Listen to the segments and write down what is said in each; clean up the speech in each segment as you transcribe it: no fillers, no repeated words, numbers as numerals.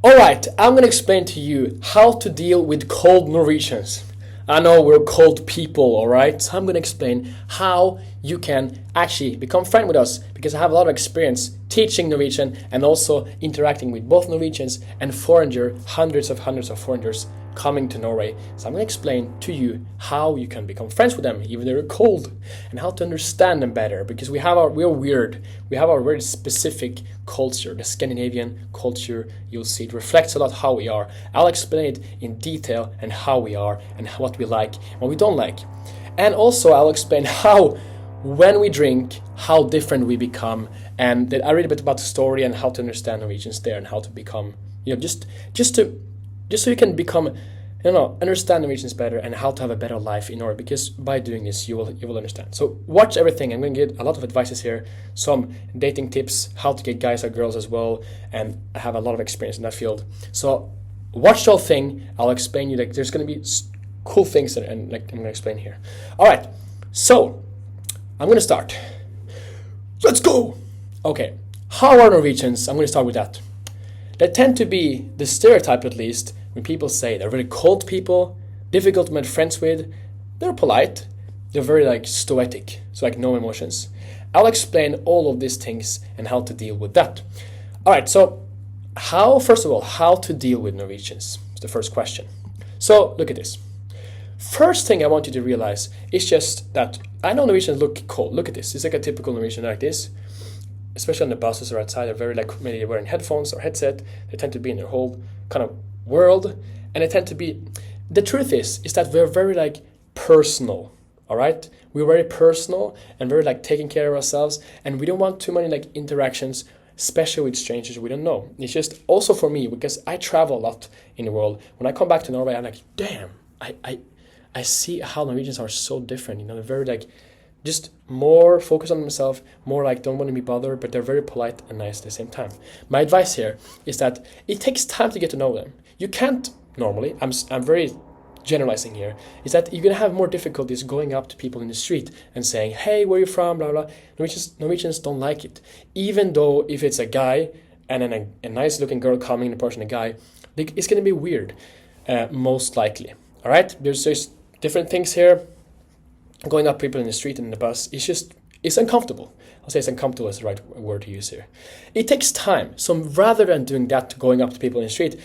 Alright, I'm going to explain to you how to deal with cold Norwegians. I know we're cold people, alright? So I'm going to explain how you can actually become friend with us, because I have a lot of experience teaching Norwegian and also interacting with both Norwegians and hundreds of foreigners coming to Norway. So I'm going to explain to you how you can become friends with them, even though they're cold, and how to understand them better, because we're weird. We have our very specific culture, the Scandinavian culture. You'll see it reflects a lot how we are. I'll explain it in detail and how we are and what we like and what we don't like. And also I'll explain how, when we drink, how different we become, and I read a bit about the story and how to understand Norwegians there and how to become, just so you can become, understand Norwegians better and how to have a better life in Norway. Because by doing this, you will understand. So watch everything. I'm going to get a lot of advices here, some dating tips, how to get guys or girls as well, and I have a lot of experience in that field. So watch the whole thing. I'll explain you. There's going to be cool things, and I'm going to explain here. All right. So I'm going to start. Let's go. Okay. How are Norwegians? I'm going to start with that. They tend to be, the stereotype at least, when people say they're really cold people, difficult to make friends with. They're polite. They're very stoic, so no emotions. I'll explain all of these things and how to deal with that. All right, so first of all, how to deal with Norwegians is the first question. So look at this. First thing I want you to realize is just that I know Norwegians look cold. Look at this. It's like a typical Norwegian like this. Especially on the buses or outside, they're very maybe they're wearing headphones or headset. They tend to be in their whole kind of world, and they tend to be. The truth is that we're very personal. All right, we're very personal and very taking care of ourselves, and we don't want too many interactions, especially with strangers we don't know. It's just also for me, because I travel a lot in the world. When I come back to Norway, I'm like, damn, I see how Norwegians are so different. They're very just more focused on themselves, more don't want to be bothered, but they're very polite and nice at the same time. My advice here is that it takes time to get to know them. You can't normally, I'm very generalizing here, is that you're going to have more difficulties going up to people in the street and saying, hey, where are you from, blah, blah. Norwegians don't like it. Even though if it's a guy and then a nice looking girl coming, approaching a guy, it's going to be weird, most likely. All right, there's different things here. Going up people in the street and in the bus, it's uncomfortable. I'll say it's uncomfortable is the right word to use here. It takes time. So rather than doing that, going up to people in the street,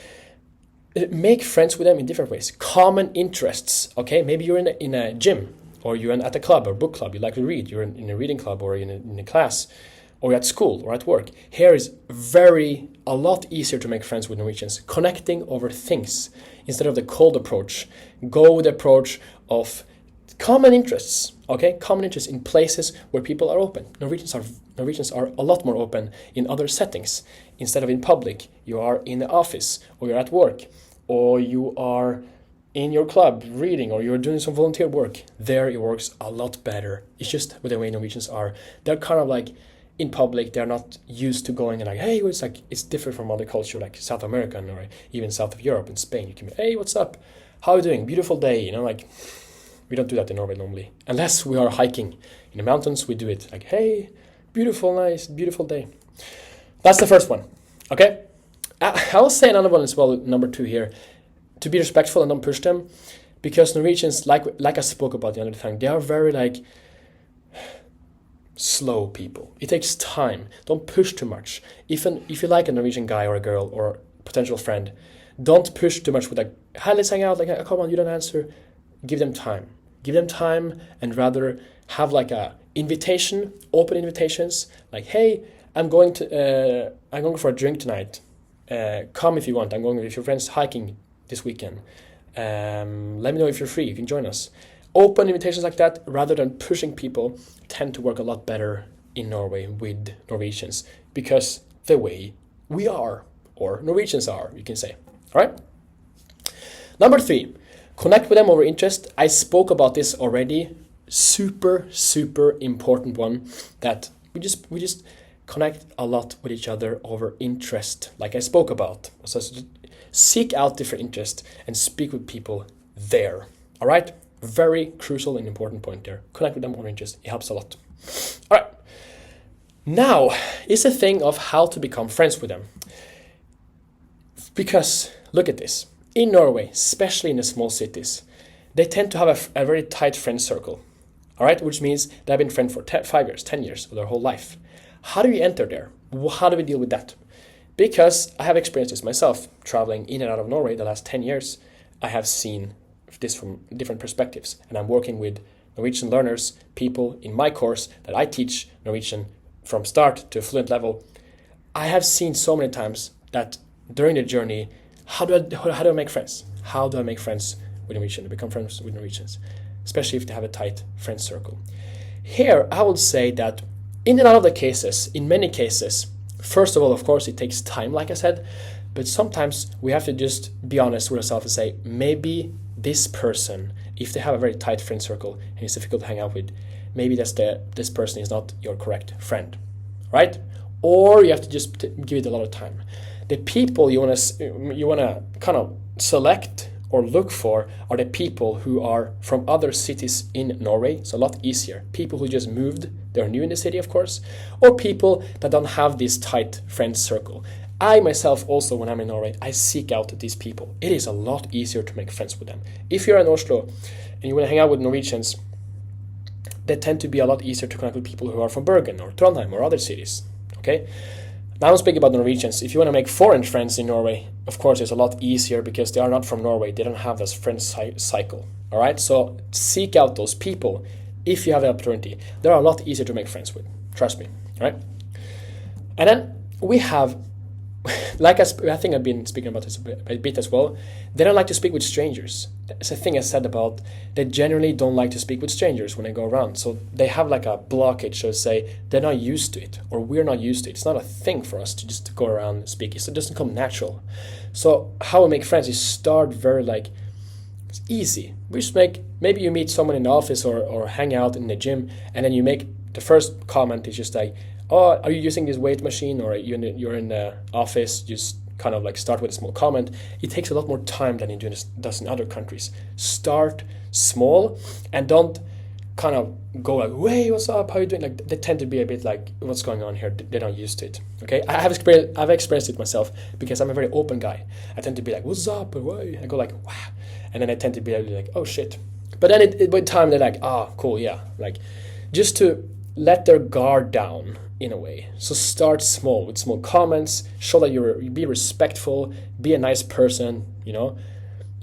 make friends with them in different ways. Common interests, okay? Maybe you're in a gym, or you're at a club or book club. You like to read. You're in a reading club, or in a class, or at school or at work. Here is a lot easier to make friends with Norwegians. Connecting over things instead of the cold approach. Go with the approach of common interests, okay? Common interests in places where people are open. Norwegians are a lot more open in other settings. Instead of in public, you are in the office, or you're at work, or you are in your club reading, or you're doing some volunteer work. There it works a lot better. It's just with the way Norwegians are. They're kind of in public, they're not used to going and hey, it's different from other culture like South America or even south of Europe and Spain. You can be, hey, what's up? How are you doing? Beautiful day, we don't do that in Norway normally. Unless we are hiking in the mountains, we do it hey, beautiful, nice, beautiful day. That's the first one, okay? I'll say another one as well, number 2 here. To be respectful and don't push them. Because Norwegians, like I spoke about the other time, they are very slow people. It takes time. Don't push too much. Even if you like a Norwegian guy or a girl or potential friend, don't push too much with hey, let's hang out, come on, you don't answer. Give them time. Give them time, and rather have a invitation, open invitations, hey, I'm going for a drink tonight. Come if you want. I'm going with your friends hiking this weekend. Let me know if you're free. You can join us. Open invitations like that, rather than pushing people, tend to work a lot better in Norway with Norwegians, because the way we are, or Norwegians are, you can say. All right. Number 3. Connect with them over interest. I spoke about this already. Super, super important one, that we just connect a lot with each other over interest, like I spoke about. So seek out different interests and speak with people there. All right? Very crucial and important point there. Connect with them over interest. It helps a lot. All right. Now is the thing of how to become friends with them. Because look at this. In Norway, especially in the small cities, they tend to have a very tight friend circle. All right, which means they've been friends for 5 years, 10 years, or their whole life. How do you enter there? How do we deal with that? Because I have experienced this myself, traveling in and out of Norway the last 10 years. I have seen this from different perspectives, and I'm working with Norwegian learners, people in my course that I teach Norwegian from start to fluent level. I have seen so many times that during the journey, how do I make friends? How do I make friends with Norwegian, to become friends with Norwegians, especially if they have a tight friend circle? Here, I would say that in a lot of the cases, in many cases, first of all, of course, it takes time, like I said, but sometimes we have to just be honest with ourselves and say, maybe this person, if they have a very tight friend circle and it's difficult to hang out with, maybe this person is not your correct friend, right? Or you have to just give it a lot of time. The people you want to kind of select or look for are the people who are from other cities in Norway. It's a lot easier. People who just moved, they're new in the city, of course, or people that don't have this tight friend circle. I myself also, when I'm in Norway, I seek out these people. It is a lot easier to make friends with them. If you're in Oslo and you want to hang out with Norwegians, they tend to be a lot easier to connect with people who are from Bergen or Trondheim or other cities. Okay? Now I'm speaking about Norwegians. If you want to make foreign friends in Norway, of course, it's a lot easier because they are not from Norway. They don't have this friend cycle. All right? So seek out those people if you have the opportunity. They're a lot easier to make friends with. Trust me. All right? And then we have, like I think I've been speaking about this a bit as well, they don't like to speak with strangers. It's a thing I said about they generally don't like to speak with strangers when they go around. So they have like a blockage, so to say, they're not used to it, or we're not used to it. It's not a thing for us to just go around and speak. It doesn't come natural. So how we make friends is start very it's easy. We just maybe you meet someone in the office or hang out in the gym, and then you make the first comment is just like, oh, are you using this weight machine, or you're in the office, just kind of start with a small comment. It takes a lot more time than it does in other countries. Start small and don't kind of go like, hey, what's up, how you doing? They tend to be a bit like, what's going on here? They're not used to it. Okay, I've experienced it myself because I'm a very open guy. I tend to be like, what's up, or why? I go like, wow, and then I tend to be like, oh shit. But then with time they're like, cool, yeah, just to let their guard down in a way. So start small with small comments, show that you be respectful, be a nice person,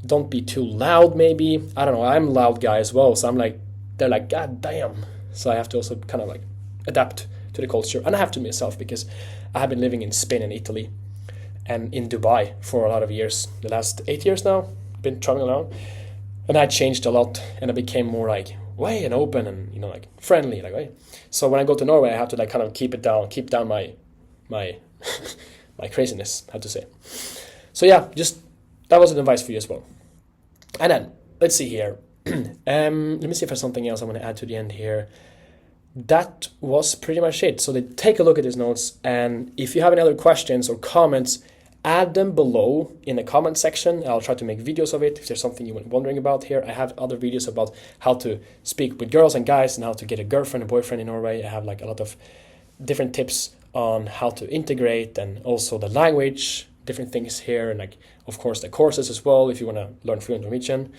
don't be too loud maybe. I don't know, I'm a loud guy as well, so they're like, god damn. So I have to also kind of adapt to the culture, and I have to myself because I have been living in Spain and Italy and in Dubai for a lot of years. The last 8 years now, been traveling around, and I changed a lot, and I became more way and open and friendly way. So when I go to Norway, I have to kind of keep down my my craziness, I have to say. So yeah, just that was an advice for you as well. And then let's see here. Let me see if there's something else I want to add to the end here. That was pretty much it. So take a look at these notes, and if you have any other questions or comments, add them below in the comment section. I'll try to make videos of it if there's something you were wondering about here. I have other videos about how to speak with girls and guys and how to get a girlfriend and boyfriend in Norway. I have a lot of different tips on how to integrate, and also the language, different things here, and of course the courses as well if you want to learn fluent Norwegian.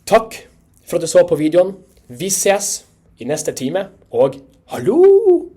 Takk for at du så på videoen. Vi ses i neste time, og hallo!